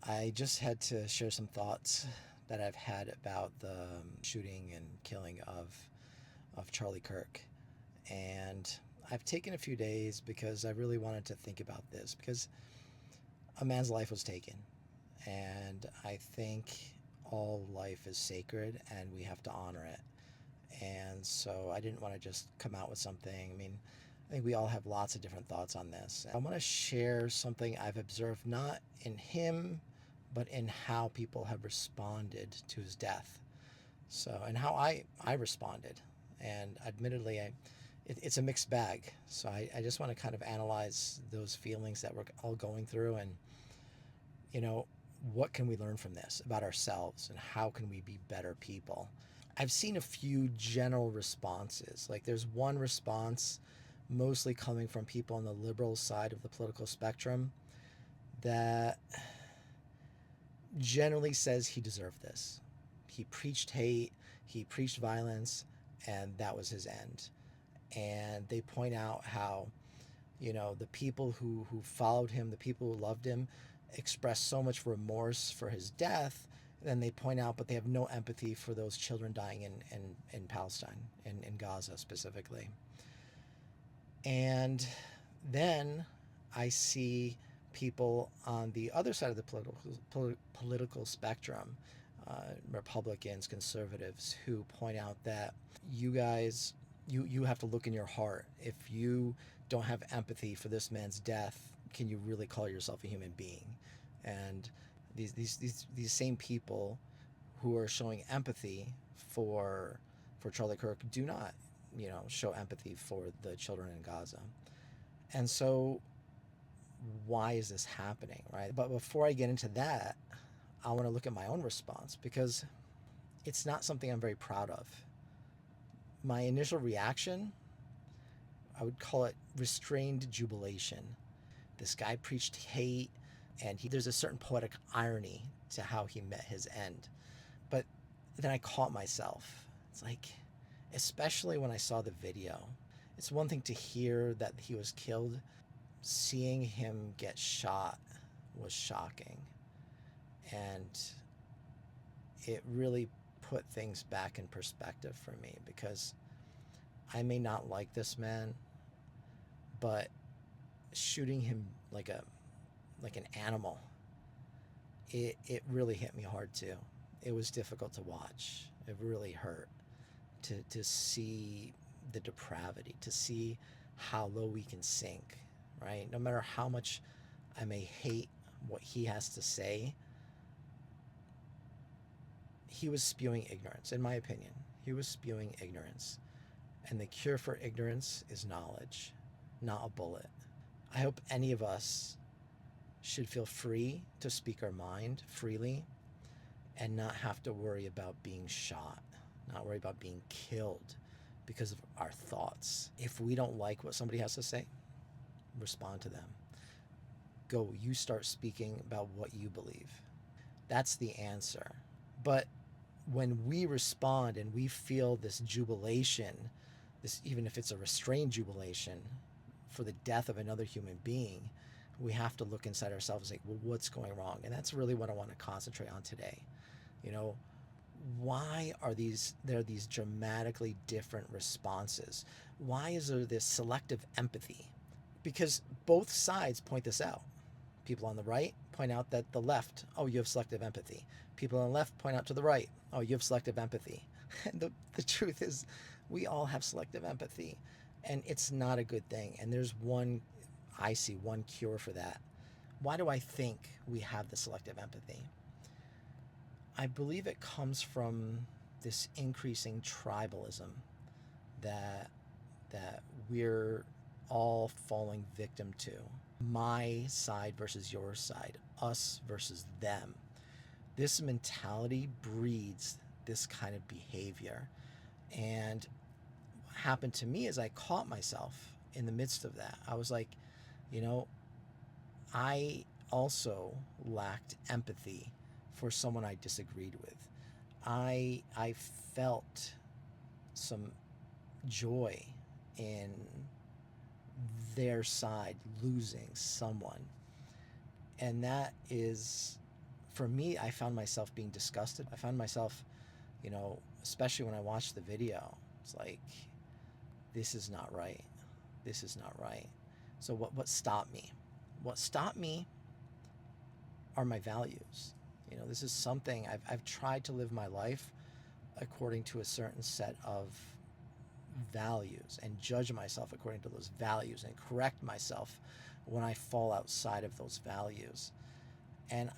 I just had to share some thoughts that I've had about the shooting and killing of Charlie Kirk. And I've taken a few days because I really wanted to think about this because a man's life was taken. And I think all life is sacred and we have to honor it. And so I didn't want to just come out with something. I mean, I think we all have lots of different thoughts on this. I want to share something I've observed not in him, but in how people have responded to his death. So, and how I responded. And admittedly, it's a mixed bag. So I just want to kind of analyze those feelings that we're all going through and, you know, what can we learn from this about ourselves and how can we be better people? I've seen a few general responses. Like there's one response mostly coming from people on the liberal side of the political spectrum that generally says he deserved this. He preached hate, he preached violence, and that was his end. And they point out how, the people who followed him, the people who loved him, expressed so much remorse for his death. Then they point out, but they have no empathy for those children dying in Palestine, in Gaza specifically. And then I see people on the other side of the political spectrum, Republicans, conservatives, who point out that you guys, you have to look in your heart. If you don't have empathy for this man's death, can you really call yourself a human being? And these same people who are showing empathy for Charlie Kirk do not, show empathy for the children in Gaza. And so why is this happening, right? But before I get into that, I want to look at my own response because it's not something I'm very proud of. My initial reaction, I would call it restrained jubilation. This guy preached hate, and there's a certain poetic irony to how he met his end. But then I caught myself. It's like, especially when I saw the video, it's one thing to hear that he was killed. Seeing him get shot was shocking. And it really put things back in perspective for me because I may not like this man, but shooting him like an animal, it really hit me hard too. It was difficult to watch. It really hurt to see the depravity, to see how low we can sink, right? No matter how much I may hate what he has to say, he was spewing ignorance, in my opinion. He was spewing ignorance. And the cure for ignorance is knowledge, not a bullet. I hope any of us should feel free to speak our mind freely and not have to worry about being shot, not worry about being killed because of our thoughts. If we don't like what somebody has to say, respond to them. Go, you start speaking about what you believe. That's the answer. But when we respond and we feel this jubilation, this, even if it's a restrained jubilation for the death of another human being, we have to look inside ourselves and say, well, what's going wrong? And that's really what I want to concentrate on today. Why are there these dramatically different responses? Why is there this selective empathy? Because both sides point this out. People on the right point out that the left, oh, you have selective empathy. People on the left point out to the right, oh, you have selective empathy. And the truth is, we all have selective empathy, and it's not a good thing. And I see one cure for that. Why do I think we have the selective empathy? I believe it comes from this increasing tribalism that we're all falling victim to. My side versus your side, us versus them. This mentality breeds this kind of behavior. And what happened to me is I caught myself in the midst of that. I was like, I also lacked empathy for someone I disagreed with. I felt some joy in their side losing someone. And that is for me, I found myself being disgusted. I found myself, especially when I watched the video, it's like, this is not right. This is not right. So what stopped me? What stopped me are my values. This is something I've tried to live my life according to a certain set of values and judge myself according to those values and correct myself when I fall outside of those values. And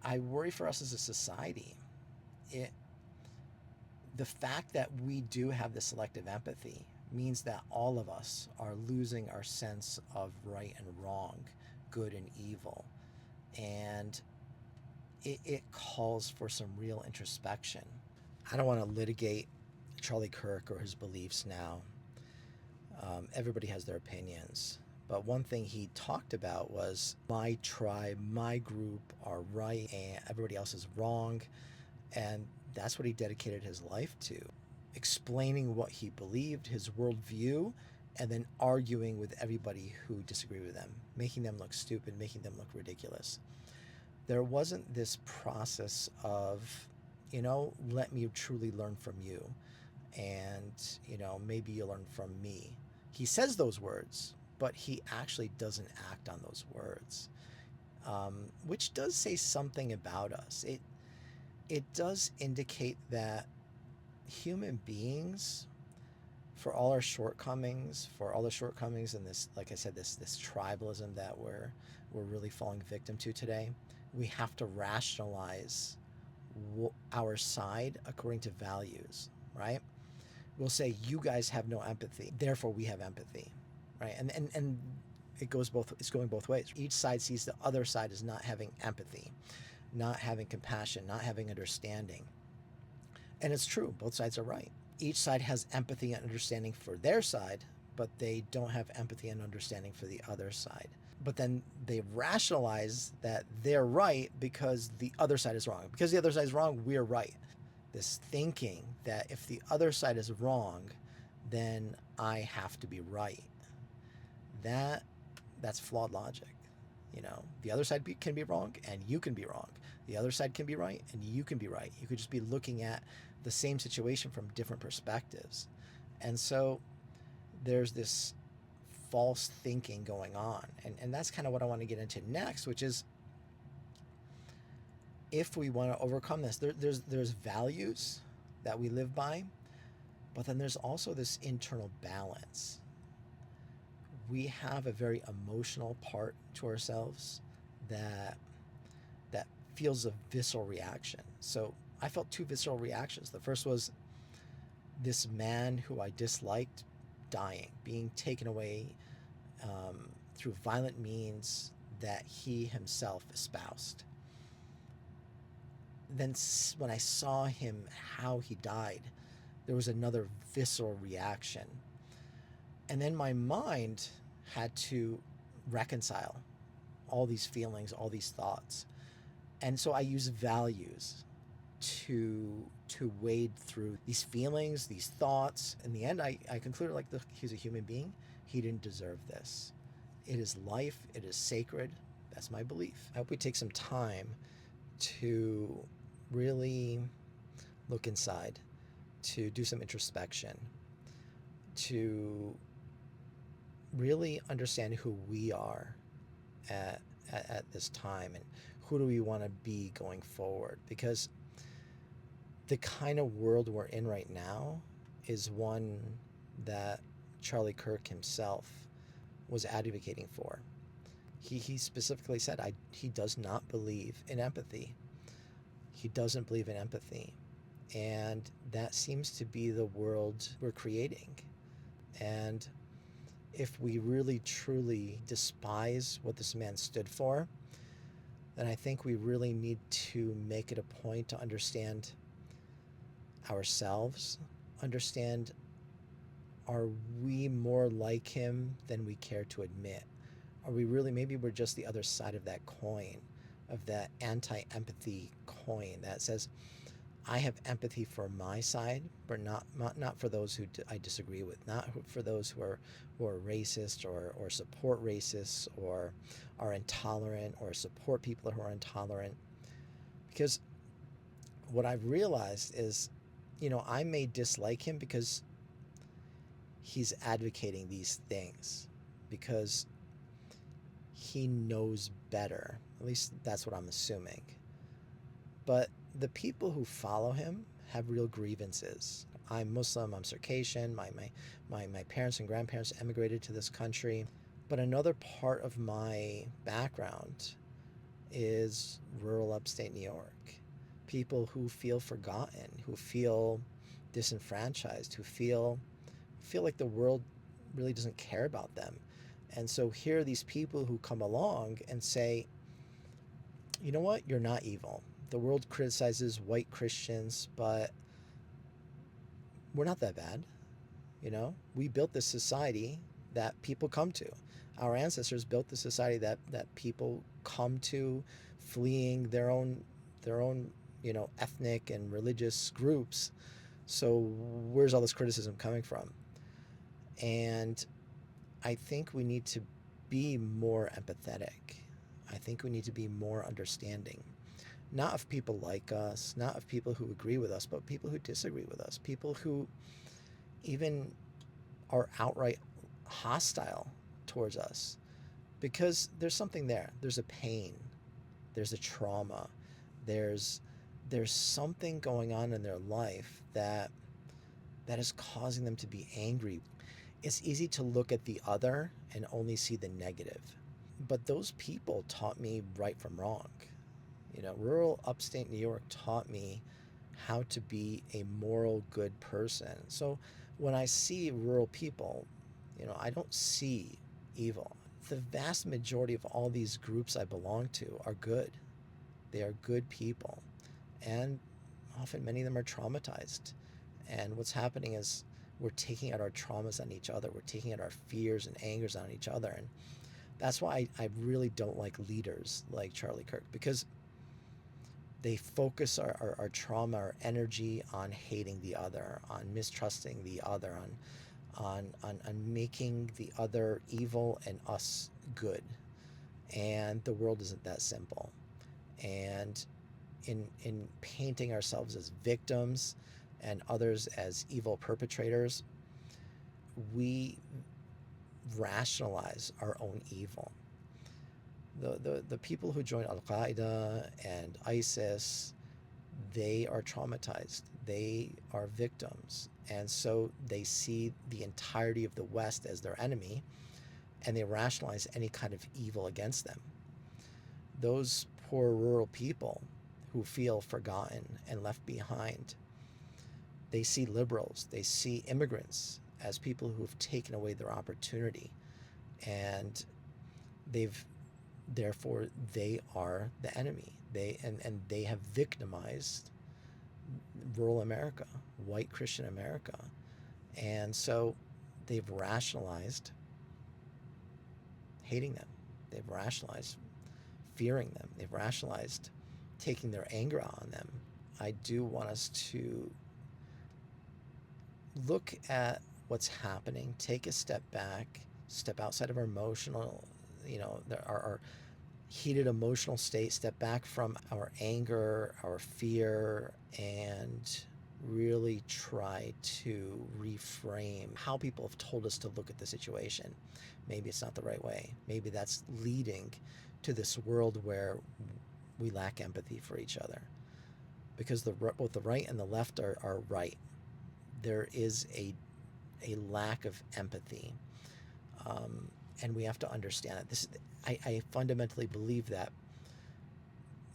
I worry for us as a society. The fact that we do have the selective empathy means that all of us are losing our sense of right and wrong, good and evil. And it calls for some real introspection. I don't want to litigate Charlie Kirk or his beliefs now. Everybody has their opinions. But one thing he talked about was, my tribe, my group are right and everybody else is wrong. And that's what he dedicated his life to. Explaining what he believed, his worldview, and then arguing with everybody who disagreed with them, making them look stupid, making them look ridiculous. There wasn't this process of, let me truly learn from you. And, maybe you'll learn from me. He says those words, but he actually doesn't act on those words, which does say something about us. It does indicate that human beings, for all our shortcomings, in this, like I said, this tribalism that we're really falling victim to today, we have to rationalize our side according to values, right? We'll say, you guys have no empathy, therefore we have empathy, right? And it's going both ways. Each side sees the other side as not having empathy, not having compassion, not having understanding. And it's true, both sides are right. Each side has empathy and understanding for their side, but they don't have empathy and understanding for the other side. But then they rationalize that they're right because the other side is wrong. Because the other side is wrong, we're right. This thinking that if the other side is wrong, then I have to be right. That's flawed logic. The other side can be wrong and you can be wrong. The other side can be right and you can be right. You could just be looking at the same situation from different perspectives. And so there's this false thinking going on. And that's kind of what I want to get into next, which is, if we want to overcome this, there's values that we live by, but then there's also this internal balance. We have a very emotional part to ourselves that feels a visceral reaction. So I felt two visceral reactions. The first was this man who I disliked dying, being taken away through violent means that he himself espoused. Then when I saw him, how he died, there was another visceral reaction. And then my mind had to reconcile all these feelings, all these thoughts. And so I use values to wade through these feelings, these thoughts. In the end, I concluded, like, he's a human being. He didn't deserve this. It is life. It is sacred. That's my belief. I hope we take some time to really look inside, to do some introspection, to really understand who we are at this time and who do we want to be going forward. Because the kind of world we're in right now is one that Charlie Kirk himself was advocating for. He specifically said he does not believe in empathy. He doesn't believe in empathy. And that seems to be the world we're creating. And if we really truly despise what this man stood for, then I think we really need to make it a point to understand ourselves, understand, are we more like him than we care to admit? Are we really, maybe we're just the other side of that coin, of that anti-empathy coin that says, I have empathy for my side, but not for those who I disagree with, not for those who are racist or support racists or are intolerant or support people who are intolerant. Because what I've realized is, I may dislike him because he's advocating these things, because he knows better. At least that's what I'm assuming. But the people who follow him have real grievances. I'm Muslim, I'm Circassian, my parents and grandparents emigrated to this country. But another part of my background is rural upstate New York. People who feel forgotten, who feel disenfranchised, who feel like the world really doesn't care about them. And so here are these people who come along and say, you know what, you're not evil. The world criticizes white Christians, but we're not that bad. We built this society that people come to. Our ancestors built the society that people come to, fleeing their own ethnic and religious groups. So where's all this criticism coming from? And I think we need to be more empathetic. I think we need to be more understanding. Not of people like us, not of people who agree with us, but people who disagree with us, people who even are outright hostile towards us. Because there's something there. There's a pain. There's a trauma. There's something going on in their life that is causing them to be angry. It's easy to look at the other and only see the negative. But those people taught me right from wrong. Rural upstate New York taught me how to be a moral, good person. So when I see rural people, I don't see evil. The vast majority of all these groups I belong to are good. They are good people. And often many of them are traumatized. And what's happening is we're taking out our traumas on each other. We're taking out our fears and angers on each other. And that's why I really don't like leaders like Charlie Kirk, because they focus our trauma, our energy on hating the other, on mistrusting the other, on making the other evil and us good. And the world isn't that simple. And in painting ourselves as victims and others as evil perpetrators, we rationalize our own evil. The people who join Al-Qaeda and ISIS, they are traumatized. They are victims. And so they see the entirety of the West as their enemy, and they rationalize any kind of evil against them. Those poor rural people who feel forgotten and left behind, they see liberals, they see immigrants as people who have taken away their opportunity, and therefore they are the enemy. They have victimized rural America, white Christian America. And so they've rationalized hating them. They've rationalized fearing them. They've rationalized taking their anger out on them. I do want us to look at what's happening, take a step back, step outside of our emotional, our heated emotional state, step back from our anger, our fear, and really try to reframe how people have told us to look at the situation. Maybe it's not the right way. Maybe that's leading to this world where we lack empathy for each other, because both the right and the left are right. There is a lack of empathy, and we have to understand it. I fundamentally believe that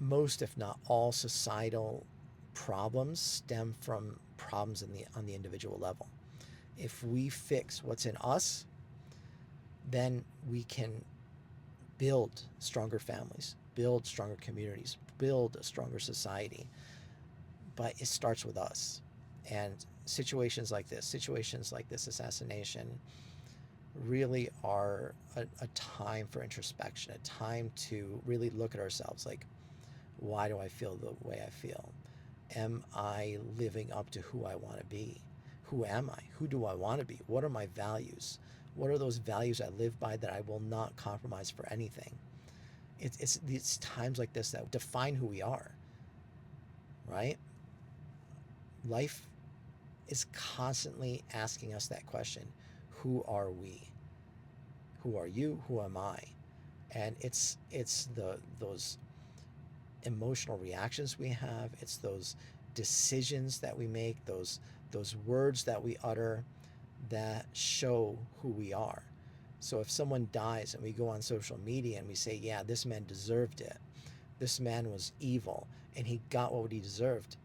most, if not all, societal problems stem from problems on the individual level. If we fix what's in us, then we can build stronger families, build stronger communities, build a stronger society. But it starts with us. And situations like this assassination, really are a time for introspection, a time to really look at ourselves. Like, why do I feel the way I feel? Am I living up to who I want to be? Who am I? Who do I want to be? What are my values? What are those values I live by that I will not compromise for anything? It's times like this that define who we are. right? Life is constantly asking us that question. Who are we? Who are you? Who am I? And it's those emotional reactions we have, it's those decisions that we make, those words that we utter that show who we are. So if someone dies and we go on social media and we say, yeah, this man deserved it, this man was evil and he got what he deserved,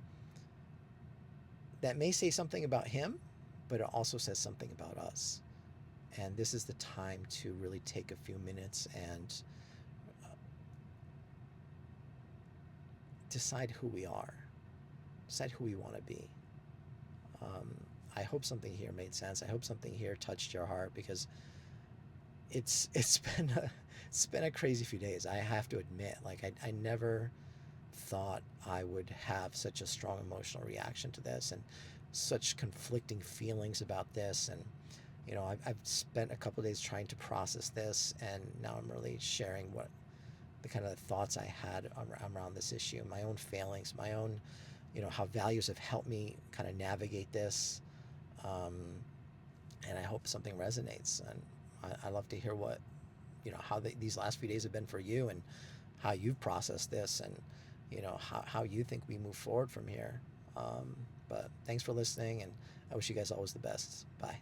that may say something about him, but it also says something about us. And this is the time to really take a few minutes and decide who we are, decide who we want to be. Um, I hope something here made sense. I hope something here touched your heart, because it's been a crazy few days. I have to admit, like I never thought I would have such a strong emotional reaction to this, and such conflicting feelings about this. And I've spent a couple of days trying to process this, and now I'm really sharing what the kind of thoughts I had around this issue, my own failings, my own, how values have helped me kind of navigate this. Um, and I hope something resonates. And I love to hear what, how these last few days have been for you, and how you've processed this, and, how you think we move forward from here. But thanks for listening, and I wish you guys always the best. Bye.